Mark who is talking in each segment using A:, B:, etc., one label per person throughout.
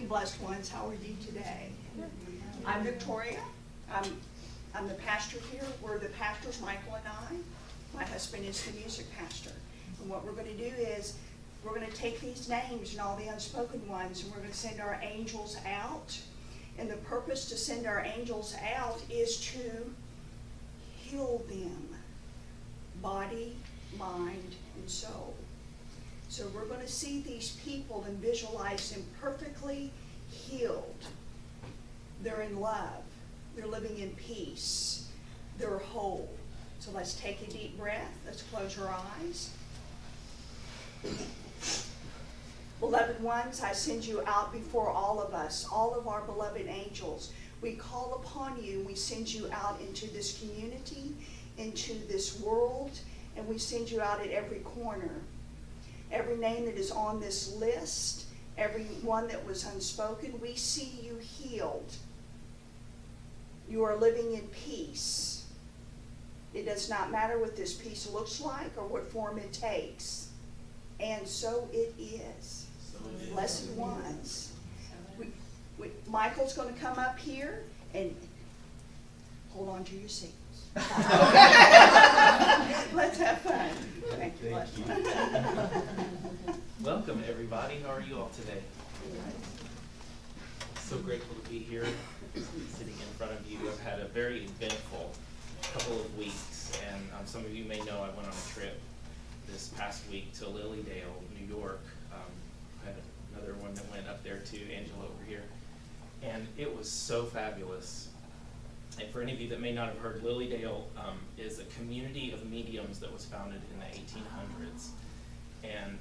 A: morning, blessed ones. How are you today? I'm Victoria. I'm the pastor here. We're the pastors, Michael and I. My husband is the music pastor. And what we're going to do is we're going to take these names and all the unspoken ones, and we're going to send our angels out. And the purpose to send our angels out is to heal them, body, mind, and soul. So we're going to see these people and visualize them perfectly healed. They're in love. They're living in peace. They're whole. So let's take a deep breath. Let's close our eyes. Beloved ones, I send you out before all of us, all of our beloved angels. We call upon you. We send you out into this community, into this world, and we send you out at every corner. Every name that is on this list, every one that was unspoken, we see you healed. You are living in peace. It does not matter what this peace looks like or what form it takes. And so it is. Blessed ones. Michael's going to come up here and hold on to your seats. Let's have fun. Thank you.
B: Welcome, everybody. How are you all today? So grateful to be here, sitting in front of you. I've had a very eventful couple of weeks, and some of you may know I went on a trip this past week to Lilydale, New York. I had another one that went up there too, Angela over here, and it was so fabulous. And for any of you that may not have heard, Lilydale is a community of mediums that was founded in the 1800s. And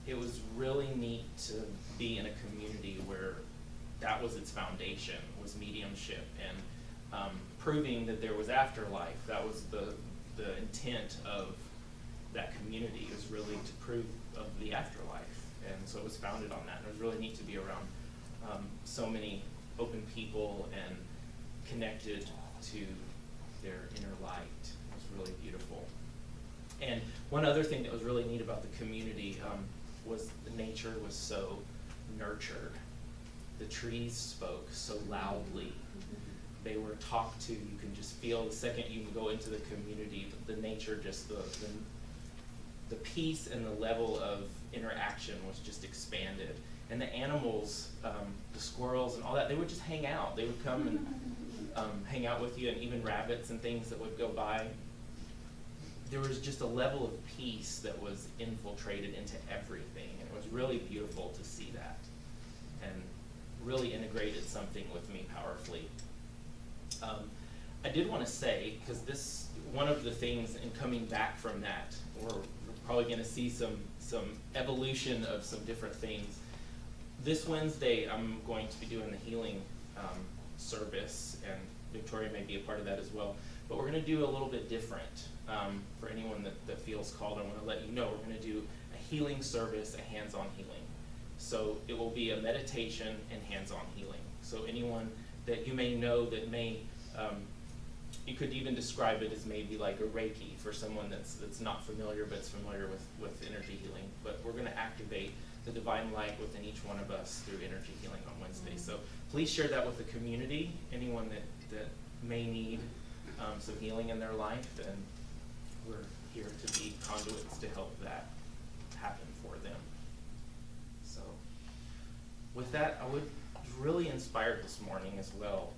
B: it was really neat to be in a community where that was its foundation, was mediumship, and proving that there was afterlife. That was the intent of that community, was really to prove of the afterlife. And so it was founded on that. And it was really neat to be around so many open people and connected to their inner light. It was really beautiful. And one other thing that was really neat about the community was the nature was so nurtured. The trees spoke so loudly. They were talked to. You can just feel the second you go into the community, the nature, just the peace and the level of interaction was just expanded. And the animals, the squirrels and all that, they would just hang out. They would come and hang out with you, and even rabbits and things that would go by. There was just a level of peace that was infiltrated into everything, and it was really beautiful to see that, and really integrated something with me powerfully. I did want to say, because this, one of the things in coming back from that, we're probably going to see some evolution of some different things. This Wednesday, I'm going to be doing the healing service, and Victoria may be a part of that as well. But we're going to do a little bit different. For anyone that feels called, I want to let you know we're going to do a healing service, a hands-on healing. So it will be a meditation and hands-on healing. So anyone that you may know that may, you could even describe it as maybe like a Reiki for someone that's not familiar but is familiar with energy healing. But we're going to activate the divine light within each one of us through energy healing on Wednesday. So please share that with the community, anyone that may need some healing in their life, and we're here to be conduits to help that happen for them. So with that, I was really inspired this morning as well,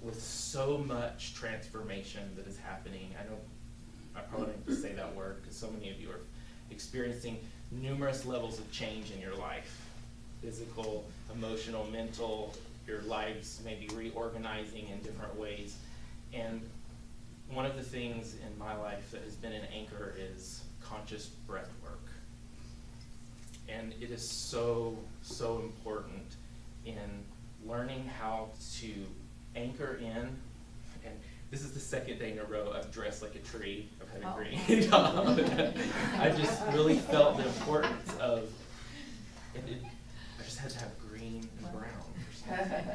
B: with so much transformation that is happening. I know I probably don't need to say that word because so many of you are experiencing numerous levels of change in your life. Physical, emotional, mental, your lives may be reorganizing in different ways. And one of the things in my life that has been an anchor is conscious breath work. And it is so, so important in learning how to anchor in, and this is the second day in a row I've dressed like a tree. I've had a green job. I just really felt the importance of it. I just had to have green and brown or something.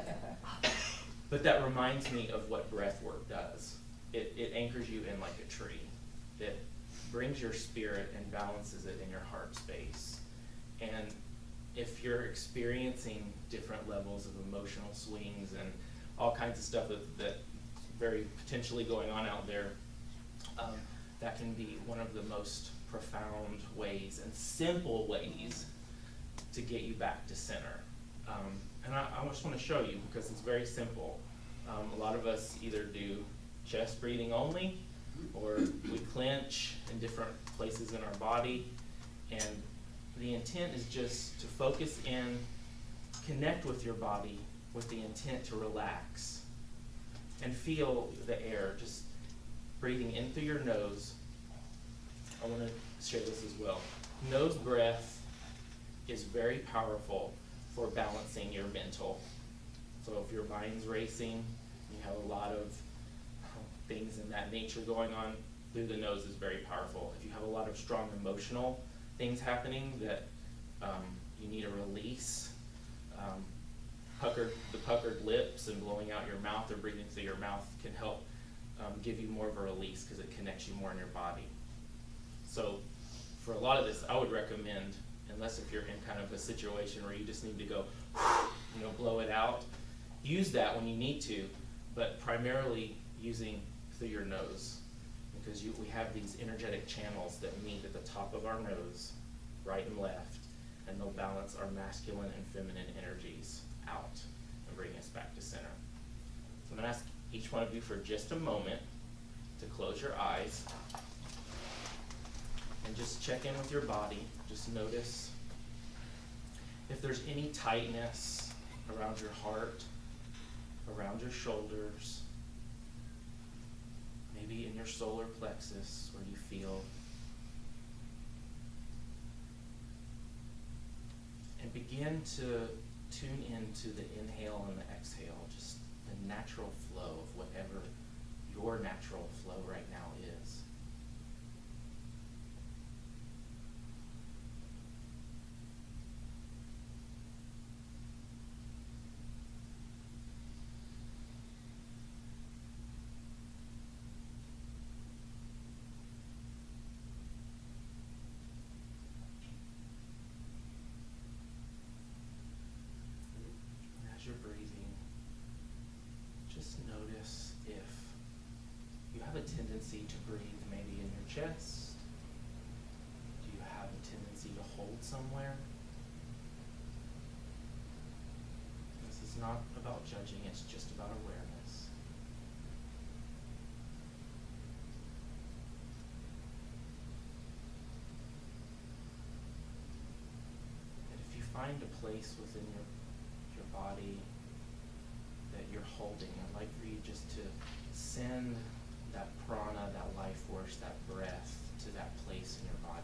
B: But that reminds me of what breath work does. It anchors you in like a tree. It brings your spirit and balances it in your heart space. And if you're experiencing different levels of emotional swings and all kinds of stuff that very potentially going on out there, that can be one of the most profound ways and simple ways to get you back to center. And I just want to show you because it's very simple. A lot of us either do chest breathing only, or we clench in different places in our body, and the intent is just to focus in, connect with your body with the intent to relax, and feel the air, just breathing in through your nose. I want to share this as well. Nose breath is very powerful for balancing your mental. So if your mind's racing, you have a lot of things in that nature going on, through the nose is very powerful. If you have a lot of strong emotional things happening that you need a release, the puckered lips and blowing out your mouth or breathing through your mouth can help give you more of a release because it connects you more in your body. So for a lot of this, I would recommend, unless if you're in kind of a situation where you just need to go, blow it out, use that when you need to, but primarily using through your nose, because we have these energetic channels that meet at the top of our nose, right and left, and they'll balance our masculine and feminine energies out and bring us back to center. So I'm going to ask each one of you for just a moment to close your eyes and just check in with your body. Just notice if there's any tightness around your heart, around your shoulders, maybe in your solar plexus where you feel. And begin to tune into the inhale and the exhale, just the natural flow of whatever your natural flow right now is. You're breathing, just notice if you have a tendency to breathe maybe in your chest. Do you have a tendency to hold somewhere? This is not about judging, it's just about awareness. And if you find a place within your body that you're holding, I'd like for you just to send that prana, that life force, that breath to that place in your body.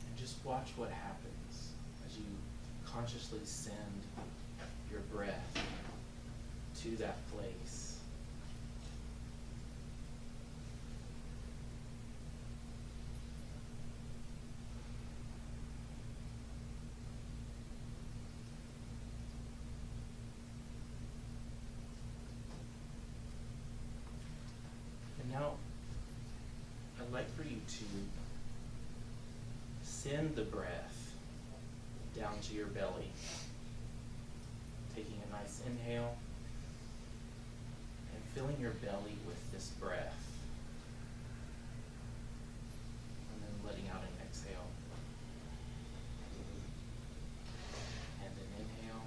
B: And just watch what happens as you consciously send your breath to that place. And now, I'd like for you to send the breath down to your belly, taking a nice inhale and filling your belly with this breath, and then letting out an exhale, and an inhale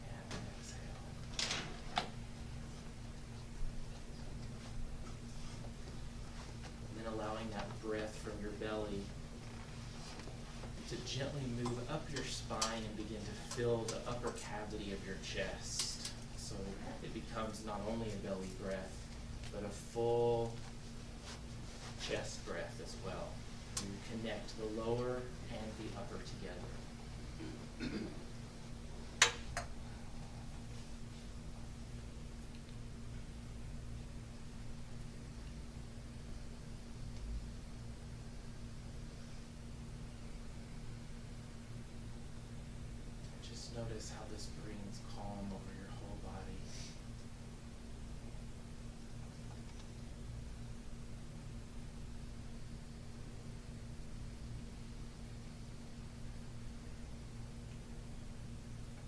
B: and an exhale. And then allowing that breath from your belly to gently move up your spine and begin to fill the upper cavity of your chest. So it becomes not only a belly breath, but a full chest breath as well. And you connect the lower and the upper together. notice how this brings calm over your whole body.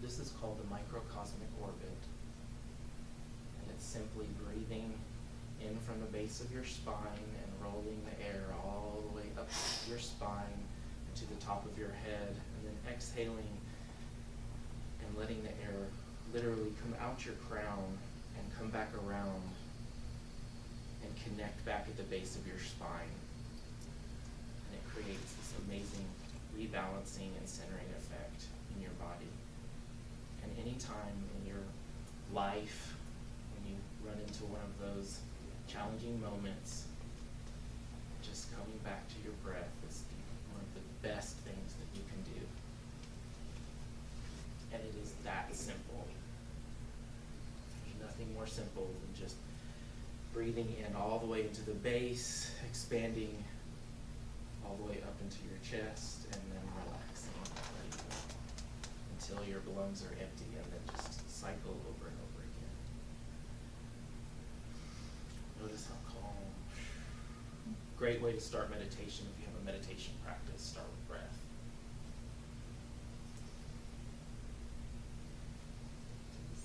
B: This is called the microcosmic orbit, and it's simply breathing in from the base of your spine and rolling the air all the way up your spine and to the top of your head, and then exhaling and letting the air literally come out your crown and come back around and connect back at the base of your spine. And it creates this amazing rebalancing and centering effect in your body. And any time in your life when you run into one of those challenging moments, just coming back to your breath is one of the best things that you can do. And it is that simple. There's nothing more simple than just breathing in all the way into the base, expanding all the way up into your chest, and then relaxing, letting go until your lungs are empty, and then just cycle over and over again. Notice how calm. Great way to start meditation. If you have a meditation practice, start with breath.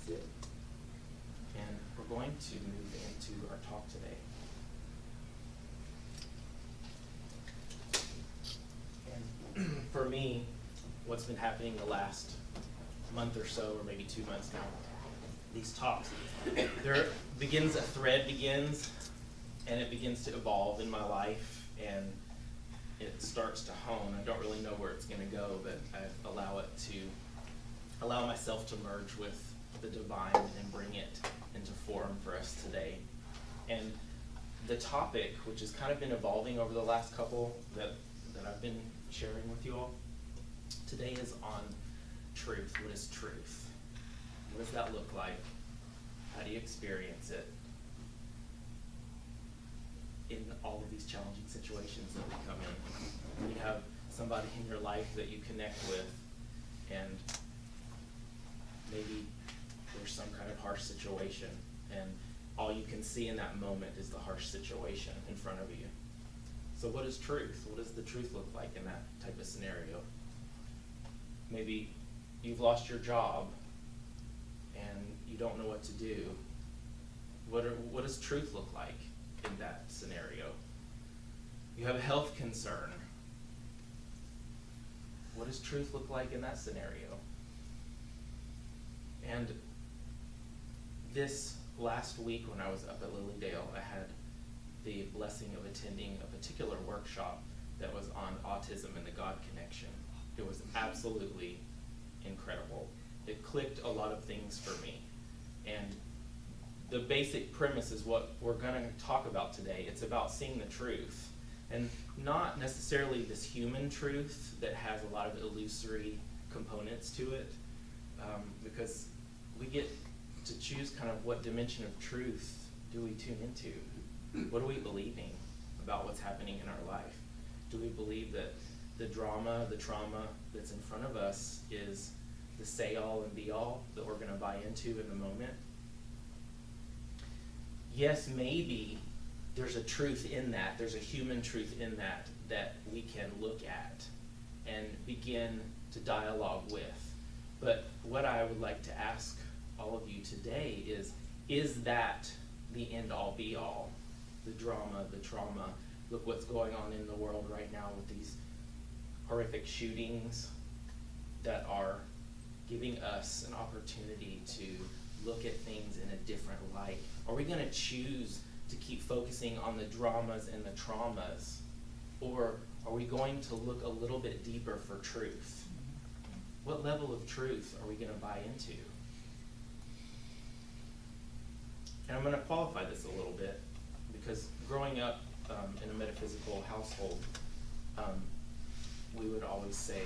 B: Sit. And we're going to move into our talk today. And for me, what's been happening the last month or so, or maybe 2 months now, these talks, a thread begins, and it begins to evolve in my life, and it starts to hone. I don't really know where it's going to go, but I allow myself to merge with the divine and bring it into form for us today. And the topic, which has kind of been evolving over the last couple that I've been sharing with you all, today is on truth. What is truth? What does that look like? How do you experience it in all of these challenging situations that we come in? You have somebody in your life that you connect with, and maybe there's some kind of harsh situation, and all you can see in that moment is the harsh situation in front of you. So what is truth? What does the truth look like in that type of scenario? Maybe you've lost your job and you don't know what to do. What does truth look like in that scenario? You have a health concern. What does truth look like in that scenario? And this last week when I was up at Lilydale, I had the blessing of attending a particular workshop that was on autism and the God connection. It was absolutely incredible. It clicked a lot of things for me. And the basic premise is what we're going to talk about today. It's about seeing the truth. And not necessarily this human truth that has a lot of illusory components to it, because we get to choose kind of what dimension of truth do we tune into. What are we believing about what's happening in our life? Do we believe that the drama, the trauma that's in front of us is the say-all and be-all that we're going to buy into in the moment? Yes, maybe there's a truth in that. There's a human truth in that that we can look at and begin to dialogue with. But what I would like to ask all of you today is that the end-all, be-all? The drama, the trauma. Look what's going on in the world right now with these horrific shootings that are giving us an opportunity to look at things in a different light. Are we going to choose to keep focusing on the dramas and the traumas? Or are we going to look a little bit deeper for truth? What level of truth are we going to buy into? And I'm going to qualify this a little bit, because growing up in a metaphysical household, we would always say,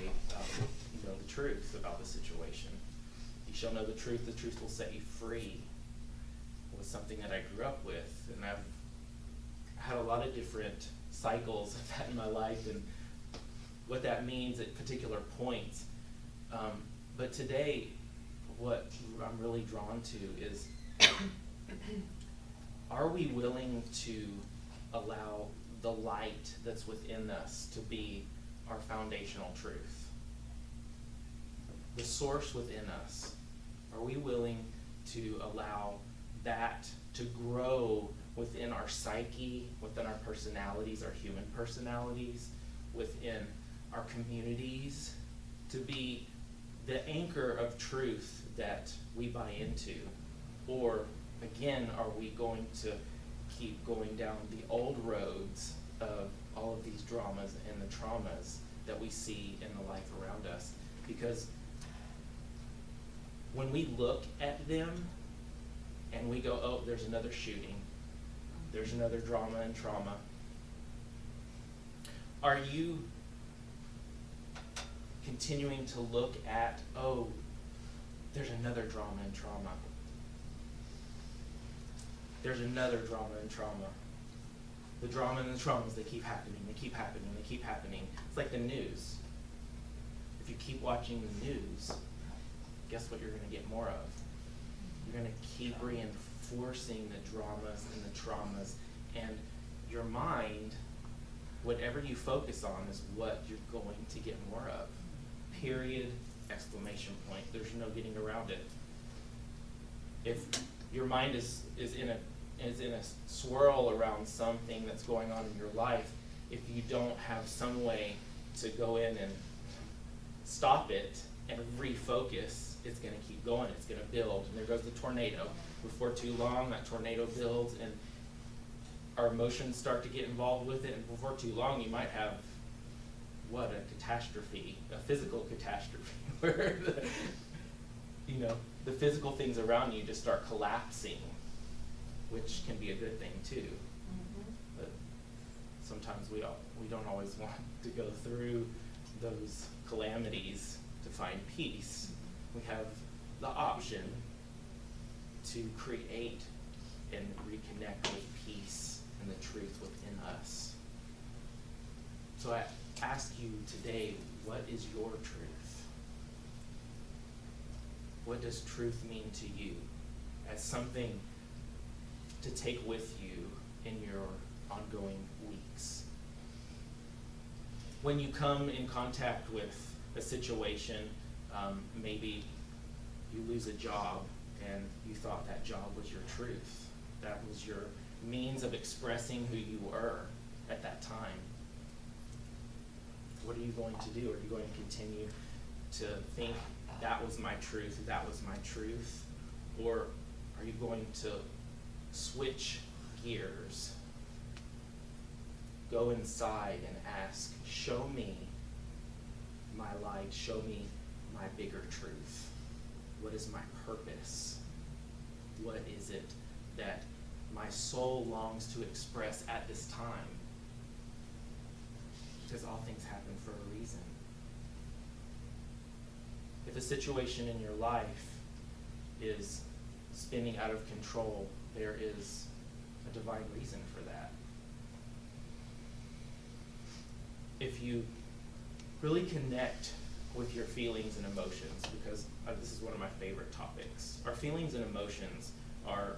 B: know the truth about the situation. You shall know the truth will set you free. It was something that I grew up with, and I've had a lot of different cycles of that in my life and what that means at particular points. But today, what I'm really drawn to is, are we willing to allow the light that's within us to be our foundational truth? The source within us. Are we willing to allow that to grow within our psyche, within our personalities, our human personalities, within our communities, to be the anchor of truth that we buy into? Or, again, are we going to keep going down the old roads of all of these dramas and the traumas that we see in the life around us? Because when we look at them and we go, oh, there's another shooting, there's another drama and trauma, are you continuing to look at, oh, there's another drama and trauma, there's another drama and trauma? The drama and the traumas, they keep happening, they keep happening, they keep happening. It's like the news. If you keep watching the news, guess what you're going to get more of? You're going to keep reinforcing the dramas and the traumas, and your mind, whatever you focus on is what you're going to get more of. Period, exclamation point. There's no getting around it. If your mind is in a swirl around something that's going on in your life, if you don't have some way to go in and stop it and refocus, it's going to keep going, it's going to build, and there goes the tornado. Before too long, that tornado builds, and our emotions start to get involved with it, and before too long, you might have, what, a catastrophe, a physical catastrophe, where the physical things around you just start collapsing, which can be a good thing too. Mm-hmm. But sometimes we don't always want to go through those calamities to find peace. We have the option to create and reconnect with peace and the truth within us. So I ask you today, what is your truth? What does truth mean to you as something to take with you in your ongoing weeks? When you come in contact with a situation, maybe you lose a job and you thought that job was your truth. That was your means of expressing who you were at that time. What are you going to do? Are you going to continue to think that was my truth, that was my truth? Or are you going to switch gears, go inside and ask, show me my light, show me my bigger truth? What is my purpose? What is it that my soul longs to express at this time? Because all things happen for a reason. If a situation in your life is spinning out of control, there is a divine reason for that. If you really connect with your feelings and emotions, because this is one of my favorite topics. Our feelings and emotions are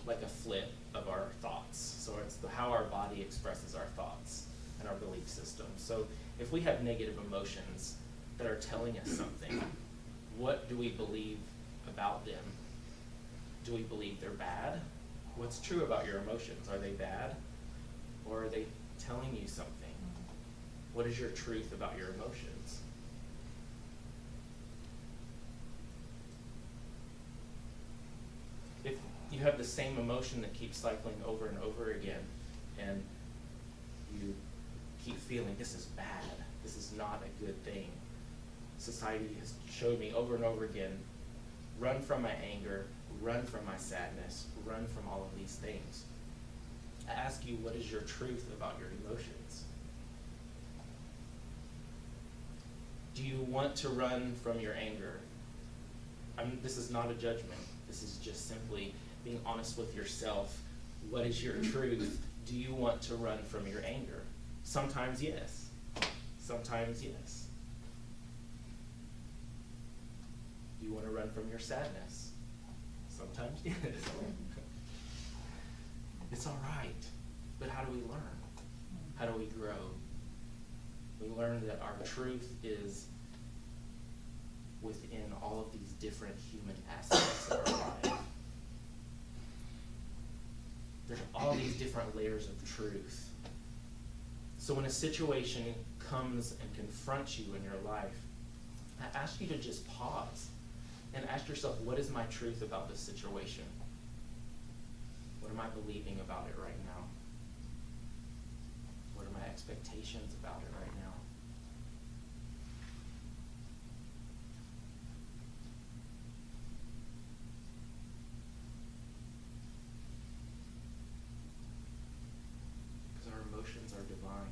B: like a flip of our thoughts. So it's how our body expresses our thoughts and our belief system. So if we have negative emotions that are telling us something, what do we believe about them? Do we believe they're bad? What's true about your emotions? Are they bad? Or are they telling you something? What is your truth about your emotions? If you have the same emotion that keeps cycling over and over again, and you keep feeling this is bad, this is not a good thing, society has showed me over and over again, run from my anger, run from my sadness, run from all of these things. I ask you, what is your truth about your emotions? Do you want to run from your anger? This is not a judgment. This is just simply being honest with yourself. What is your truth? Do you want to run from your anger? Sometimes yes. Sometimes yes. You want to run from your sadness? Sometimes, yes. It's all right. But how do we learn? How do we grow? We learn that our truth is within all of these different human aspects of our life. There's all these different layers of truth. So when a situation comes and confronts you in your life, I ask you to just pause and ask yourself, what is my truth about this situation? What am I believing about it right now? What are my expectations about it right now? Because our emotions are divine.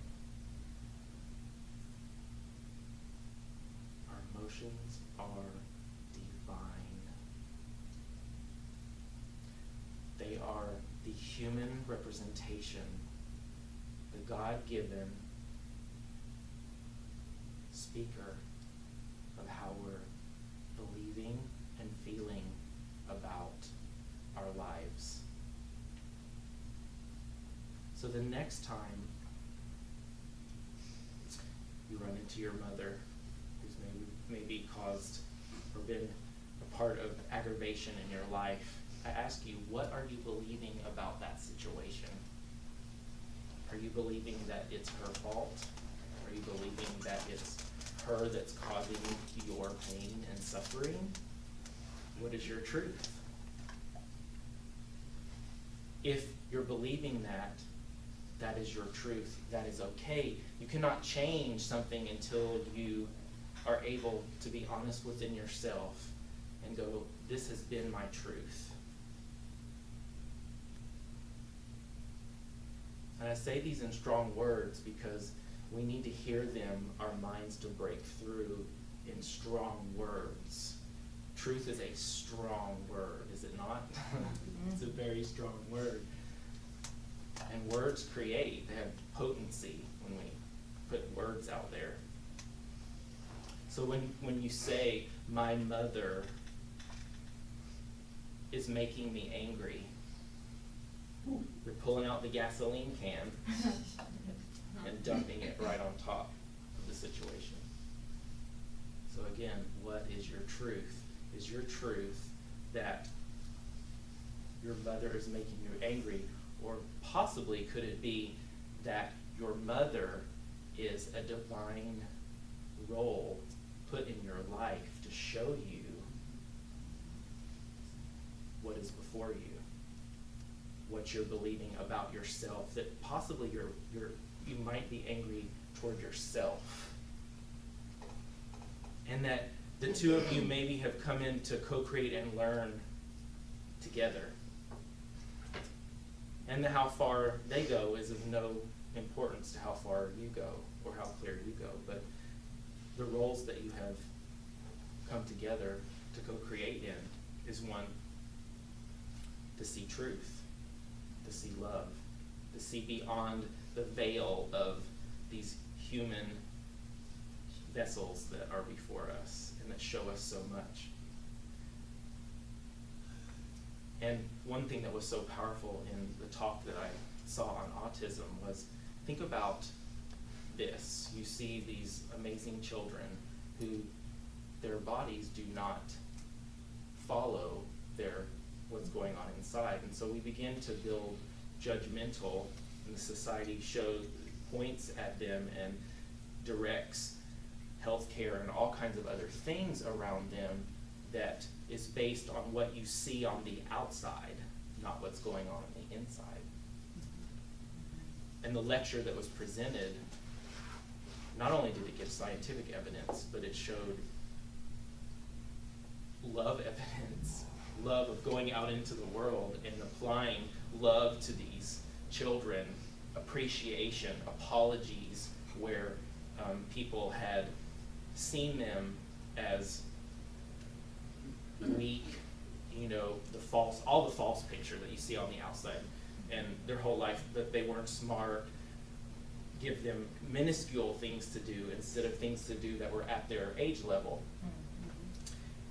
B: Our emotions are divine. They are the human representation, the God-given speaker of how we're believing and feeling about our lives. So the next time you run into your mother, who's maybe caused or been a part of aggravation in your life, I ask you, what are you believing about that situation? Are you believing that it's her fault? Are you believing that it's her that's causing your pain and suffering? What is your truth? If you're believing that, that is your truth. That is okay. You cannot change something until you are able to be honest within yourself and go, this has been my truth. And I say these in strong words because we need to hear them, our minds to break through in strong words. Truth is a strong word, is it not? It's a very strong word. And words create, they have potency when we put words out there. So when you say, my mother is making me angry, you're pulling out the gasoline can and dumping it right on top of the situation. So again, what is your truth? Is your truth that your mother is making you angry? Or possibly could it be that your mother is a divine role put in your life to show you what is before you? What you're believing about yourself, that possibly you might be angry toward yourself. And that the two of you maybe have come in to co-create and learn together. And how far they go is of no importance to how far you go or how clear you go. But the roles that you have come together to co-create in is one, to see truth, to see love, to see beyond the veil of these human vessels that are before us and that show us so much. And one thing that was so powerful in the talk that I saw on autism was, think about this. You see these amazing children who their bodies do not follow what's going on inside. And so we begin to build judgmental, and the society points at them and directs healthcare and all kinds of other things around them that is based on what you see on the outside, not what's going on the inside. And the lecture that was presented, not only did it give scientific evidence, but it showed love evidence, love of going out into the world and applying love to these children, appreciation, apologies, where people had seen them as weak, all the false picture that you see on the outside, and their whole life that they weren't smart, give them minuscule things to do instead of things to do that were at their age level.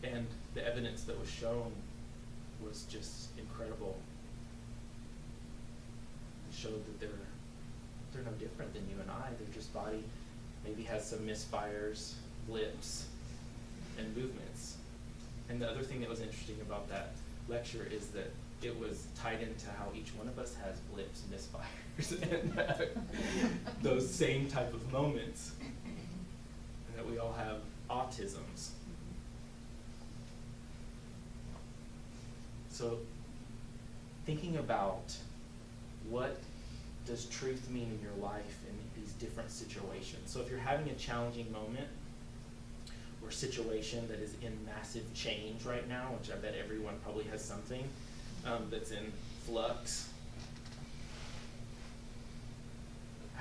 B: And the evidence that was shown was just incredible. It showed that they're no different than you and I. Their just body maybe has some misfires, blips, and movements. And the other thing that was interesting about that lecture is that it was tied into how each one of us has blips, misfires, and those same type of moments, and that we all have autisms. So thinking about what does truth mean in your life in these different situations. So if you're having a challenging moment or situation that is in massive change right now, which I bet everyone probably has something that's in flux,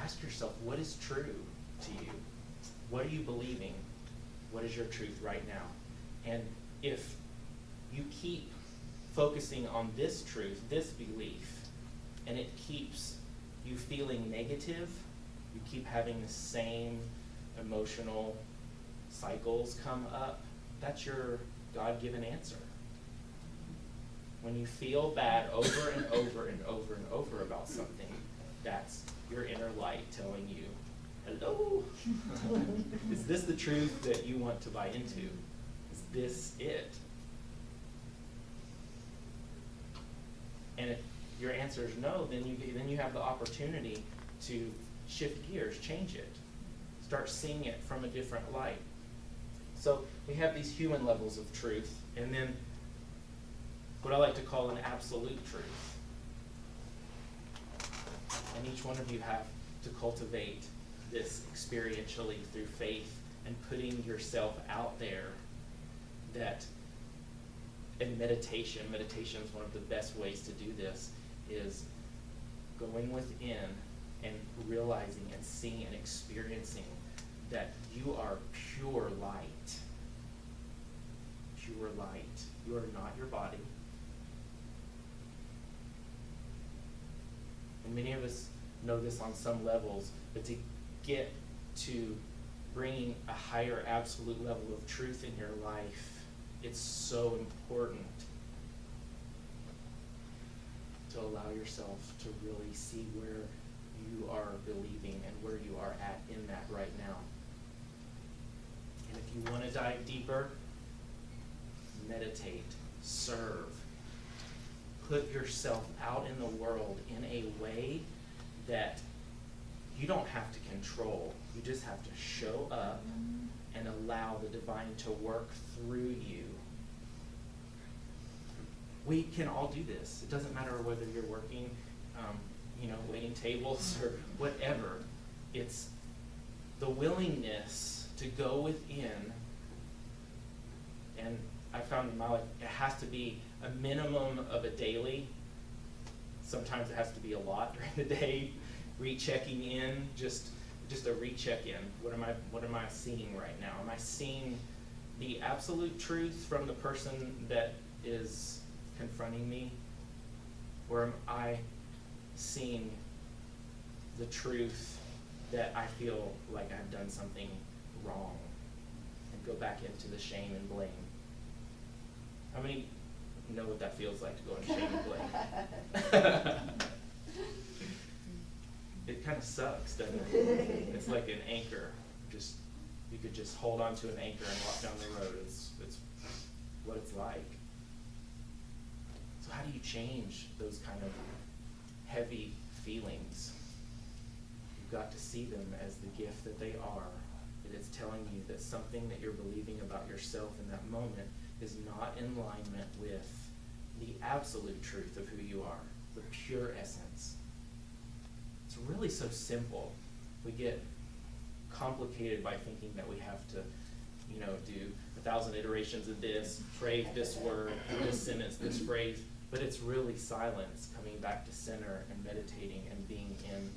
B: ask yourself, what is true to you? What are you believing? What is your truth right now? And if you keep focusing on this truth, this belief, and it keeps you feeling negative, you keep having the same emotional cycles come up, that's your God-given answer. When you feel bad over and over and over and over about something, that's your inner light telling you, hello, is this the truth that you want to buy into? Is this it? And if your answer is no, then you have the opportunity to shift gears, change it, start seeing it from a different light. So we have these human levels of truth, and then what I like to call an absolute truth. And each one of you have to cultivate this experientially through faith and putting yourself out there. That in meditation is one of the best ways to do this, is going within and realizing and seeing and experiencing that you are pure light. Pure light. You are not your body. And many of us know this on some levels, but to get to bringing a higher absolute level of truth in your life, it's so important to allow yourself to really see where you are believing and where you are at in that right now. And if you want to dive deeper, meditate, serve. Put yourself out in the world in a way that you don't have to control. You just have to show up and allow the divine to work through you. We can all do this. It doesn't matter whether you're working, waiting tables or whatever. It's the willingness to go within. And I found in my life, it has to be a minimum of a daily. Sometimes it has to be a lot during the day. Rechecking in, just a recheck in. What am I seeing right now? Am I seeing the absolute truth from the person that is confronting me? Or am I seeing the truth that I feel like I've done something wrong and go back into the shame and blame? How many know what that feels like to go in shame and blame? It kind of sucks, doesn't it? It's like an anchor. You could just hold on to an anchor and walk down the road. It's what it's like. So how do you change those kind of heavy feelings? You've got to see them as the gift that they are. That it's telling you that something that you're believing about yourself in that moment is not in alignment with the absolute truth of who you are, the pure essence. It's really so simple. We get complicated by thinking that we have to, do 1,000 iterations of this, pray this word, this sentence, this phrase, but it's really silence, coming back to center and meditating and being in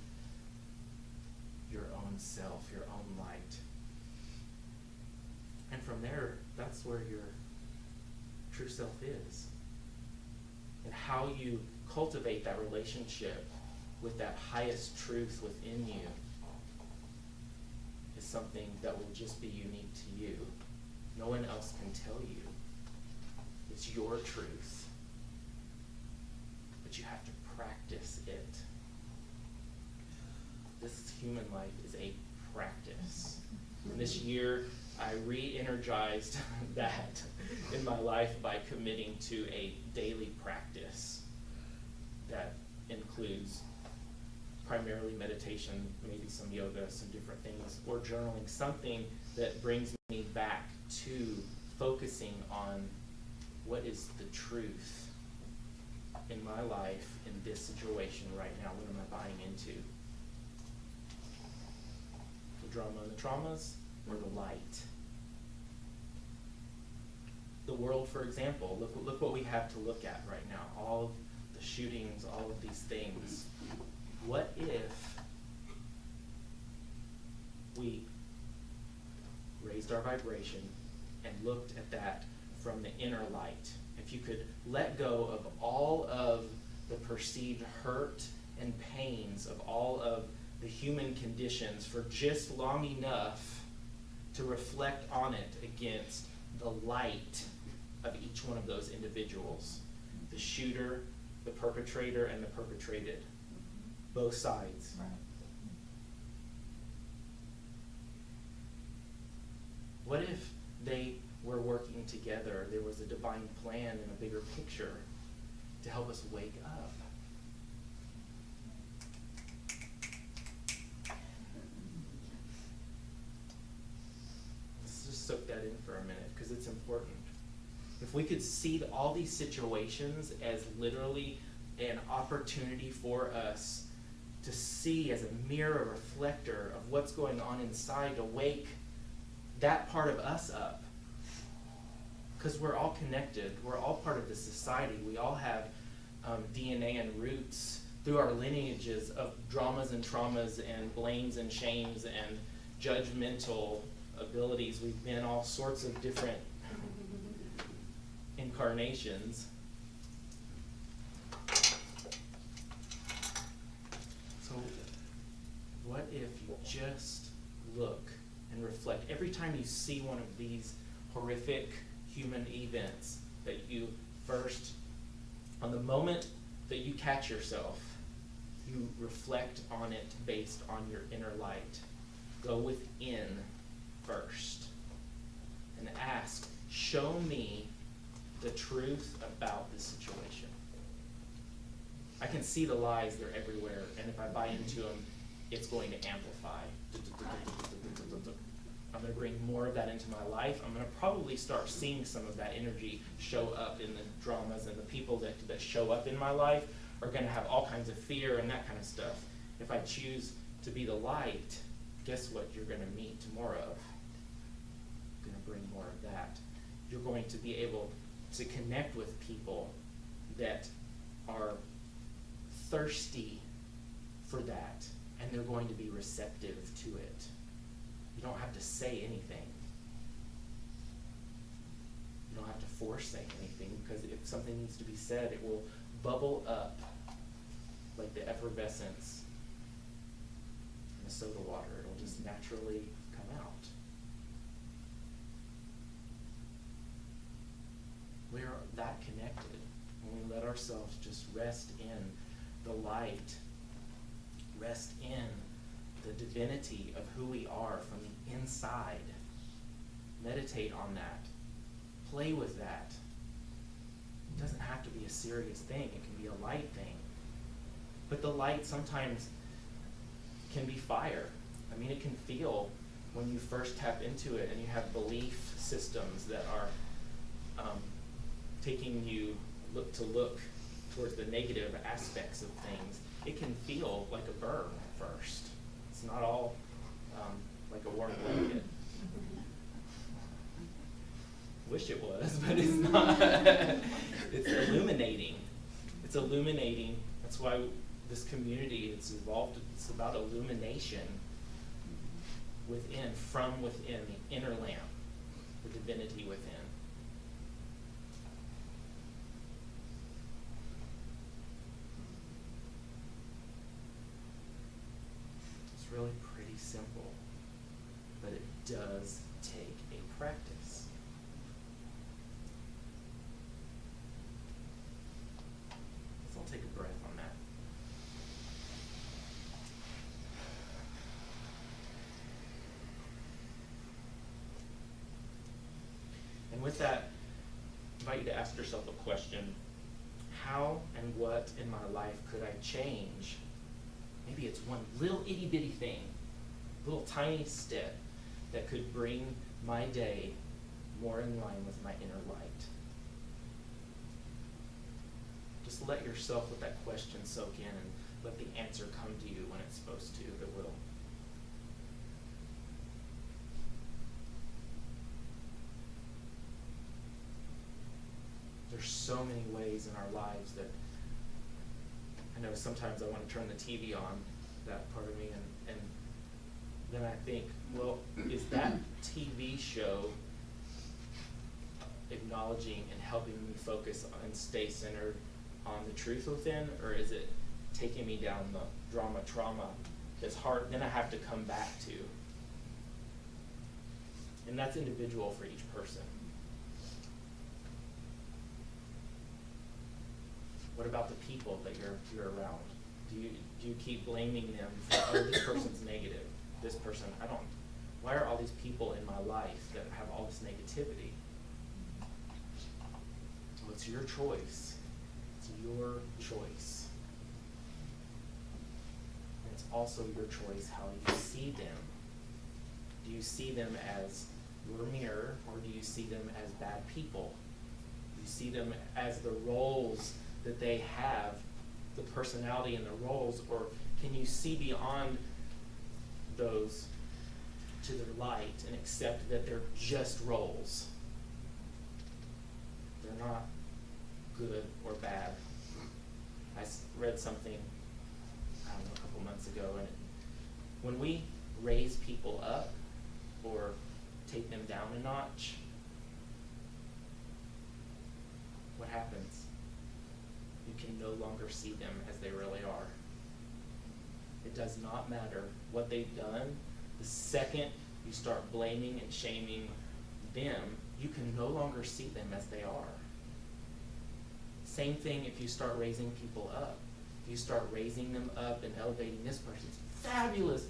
B: your own self, your own light. And from there, that's where your true self is. And how you cultivate that relationship with that highest truth within you is something that will just be unique to you. No one else can tell you. It's your truth. But you have to practice it. This human life is a practice. And this year, I re-energized that in my life by committing to a daily practice that includes primarily meditation, maybe some yoga, some different things, or journaling, something that brings me back to focusing on what is the truth in my life in this situation right now. What am I buying into? The drama and the traumas, or the light? The world, for example, look what we have to look at right now. All of the shootings, all of these things. What if we raised our vibration and looked at that from the inner light? If you could let go of all of the perceived hurt and pains of all of the human conditions for just long enough to reflect on it against the light of each one of those individuals, the shooter, the perpetrator, and the perpetrated, both sides.
C: Right.
B: What if they were working together? There was a divine plan and a bigger picture to help us wake up. Let's just soak that in for a minute, because it's important. If we could see all these situations as literally an opportunity for us to see as a mirror, reflector of what's going on inside, to wake that part of us up. Because we're all connected. We're all part of this society. We all have DNA and roots through our lineages of dramas and traumas and blames and shames and judgmental abilities. We've been all sorts of different incarnations. So what if you just look and reflect every time you see one of these horrific human events, that you first, on the moment that you catch yourself, you reflect on it based on your inner light. Go within first and ask, show me the truth about this situation. I can see the lies, they're everywhere, and if I buy into them, it's going to amplify. I'm going to bring more of that into my life. I'm going to probably start seeing some of that energy show up in the dramas, and the people that show up in my life are going to have all kinds of fear and that kind of stuff. If I choose to be the light, guess what you're going to meet more of? I'm going to bring more of that. You're going to be able to connect with people that are thirsty for that, and they're going to be receptive to it. You don't have to say anything. You don't have to force say anything, because if something needs to be said, it will bubble up like the effervescence in a soda water. It'll just naturally come out. We're that connected when we let ourselves just rest in the light, rest in the divinity of who we are from the inside. Meditate on that. Play with that. It doesn't have to be a serious thing. It can be a light thing. But the light sometimes can be fire. I mean, it can feel when you first tap into it and you have belief systems that are taking you look towards the negative aspects of things. It can feel like a burn at first. It's not all like a warm blanket. Wish it was, but it's not. It's illuminating. It's illuminating. That's why this community, it's evolved. It's about illumination within, from within, the inner lamp, the divinity within. It's really pretty simple, but it does take a practice. take a breath on that. And with that, I invite you to ask yourself a question. How and what in my life could I change? Maybe it's one little itty bitty thing, little tiny step that could bring my day more in line with my inner light. Just let yourself with that question soak in and let the answer come to you when it's supposed to. It will. There's so many ways in our lives that I know sometimes I want to turn the TV on, that part of me, and then I think, well, is that TV show acknowledging and helping me focus and stay centered on the truth within, or is it taking me down the drama trauma that's hard, then I have to come back to? And that's individual for each person. What about the people that you're around? Do you keep blaming them for, oh, this person's negative, this person, why are all these people in my life that have all this negativity? Well, it's your choice. It's your choice. And it's also your choice how you see them. Do you see them as your mirror, or do you see them as bad people? Do you see them as the roles that they have, the personality and the roles, or can you see beyond those to their light and accept that they're just roles? They're not good or bad. I read something, I don't know, a couple months ago, and when we raise people up or take them down a notch, what happens? You can no longer see them as they really are. It does not matter what they've done. The second you start blaming and shaming them, you can no longer see them as they are. Same thing if you start raising people up. If you start raising them up and elevating this person's fabulous,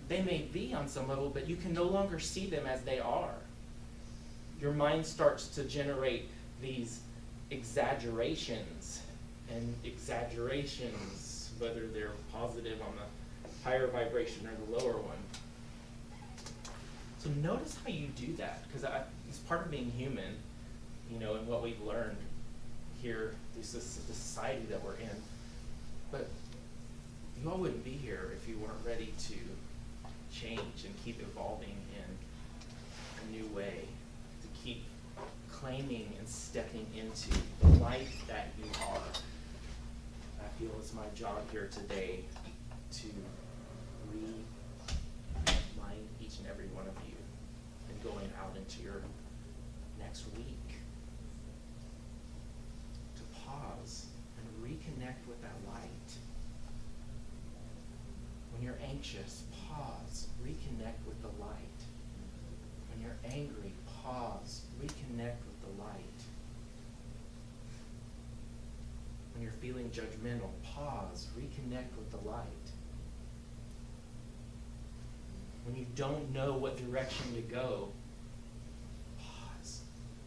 B: they may be on some level, but you can no longer see them as they are. Your mind starts to generate these exaggerations, whether they're positive on the higher vibration or the lower one. So notice how you do that, because it's part of being human, and what we've learned here, the society that we're in. But you all wouldn't be here if you weren't ready to change and keep evolving in a new way, to keep claiming and stepping into the light that you are. I feel it's my job here today to remind each and every one of you and going out into your next week to pause and reconnect with that light. When you're anxious, pause, reconnect with the light. When you're angry, pause, reconnect with the light. When you're feeling judgmental, pause, reconnect with the light. When you don't know what direction to go, pause,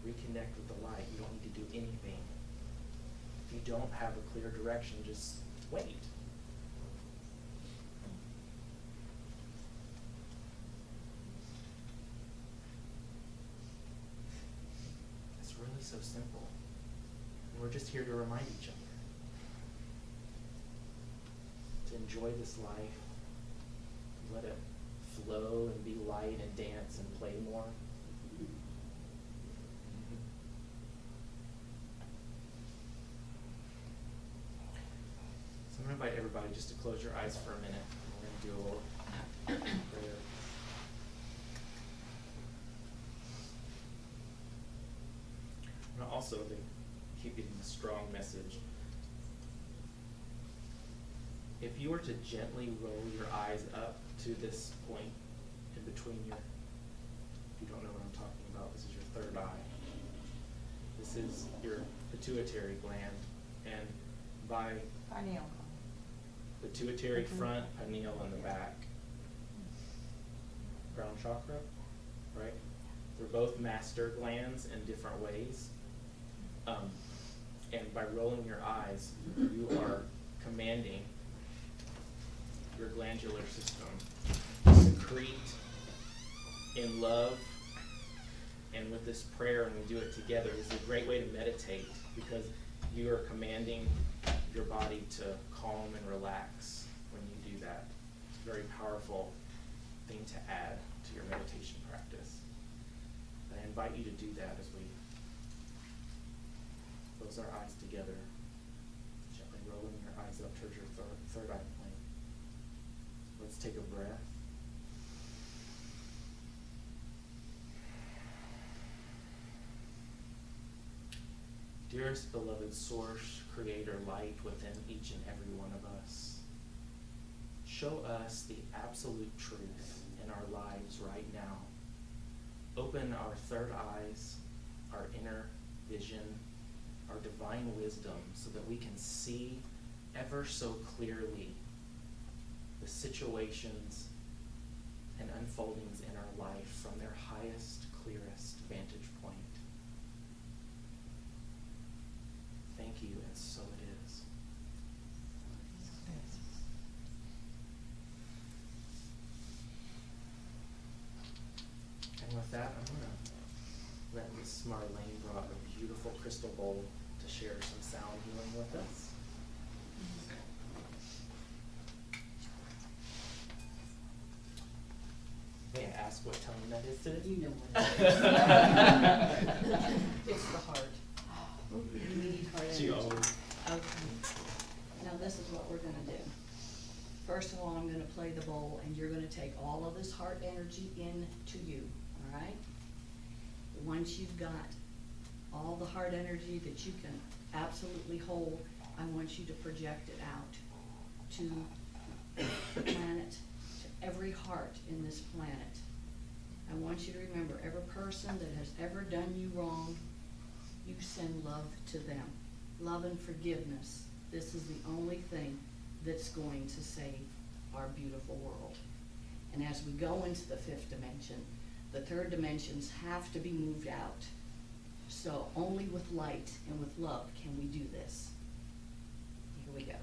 B: reconnect with the light. You don't need to do anything. If you don't have a clear direction, just wait. It's really so simple. And we're just here to remind each other to enjoy this life, let it flow and be light and dance and play more. So I'm going to invite everybody just to close your eyes for a minute. We're going to do a little prayer. And also, to keep getting a strong message. If you were to gently roll your eyes up to this point in between if you don't know what I'm talking about, this is your third eye. This is your pituitary gland. and by
C: Pineal.
B: pituitary front, pineal in the back. Crown chakra, right? They're both master glands in different ways. And by rolling your eyes, you are commanding your glandular system to secrete in love. And with this prayer, and we do it together, it's a great way to meditate because you are commanding your body to calm and relax when you do that. It's a very powerful thing to add to your meditation practice. I invite you to do that as we close our eyes together, gently rolling your eyes up towards your third eye plane. Let's take a breath. Dearest beloved source, creator, light within each and every one of us, show us the absolute truth in our lives right now. Open our third eyes, our inner vision, our divine wisdom, so that we can see ever so clearly the situations and unfoldings in our life from their highest, clearest vantage point. Thank you, and so it is. And with that, I'm going to let Miss Marlene brought a beautiful crystal bowl to share some sound healing with us. May I ask what tone that is today?
D: You know what it is. It's the heart. You need heart
B: She
D: energy.
B: always.
D: Okay. Now this is what we're gonna do. First of all, I'm gonna play the bowl and you're gonna take all of this heart energy into you, all right? Once you've got all the heart energy that you can absolutely hold, I want you to project it out to the planet, to every heart in this planet. I want you to remember, every person that has ever done you wrong, you send love to them. Love and forgiveness. This is the only thing that's going to save our beautiful world. And as we go into the fifth dimension, the third dimensions have to be moved out. So only with light and with love can we do this. Here we go.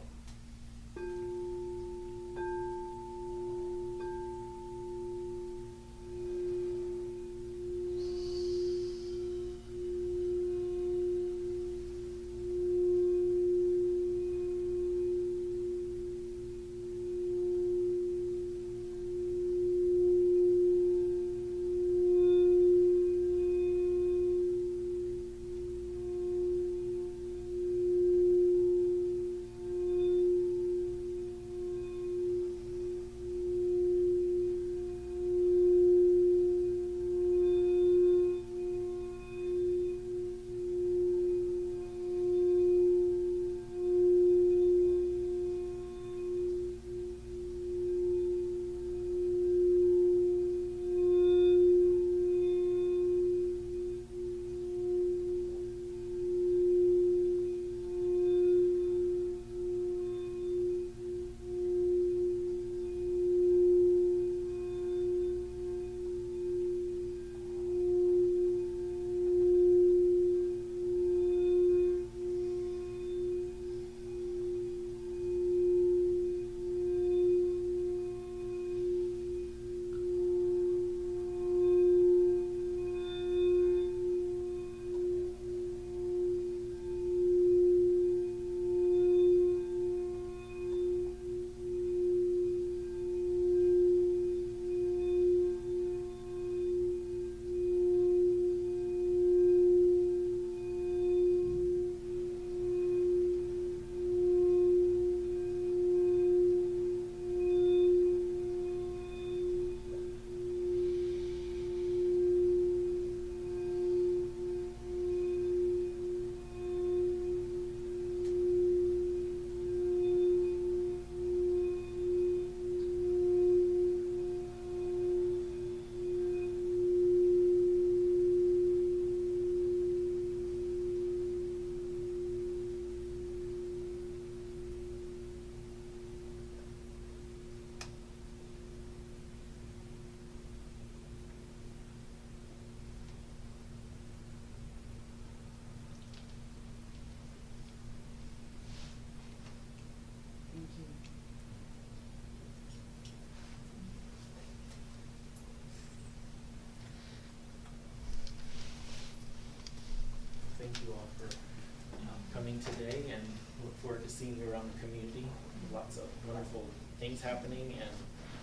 B: today, and look forward to seeing you around the community. Lots of wonderful things happening, and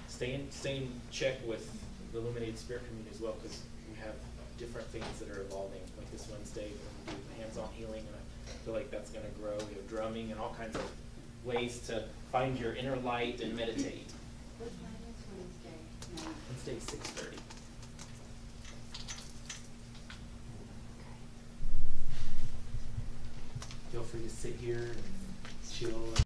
B: stay in check with the Illuminated Spirit community as well, because we have different things that are evolving. Like this Wednesday, we're going to do hands-on healing, and I feel like that's going to grow. We have drumming and all kinds of ways to find your inner light and meditate.
C: What time is Wednesday?
B: Wednesday, 6:30. Feel free to sit here and chill.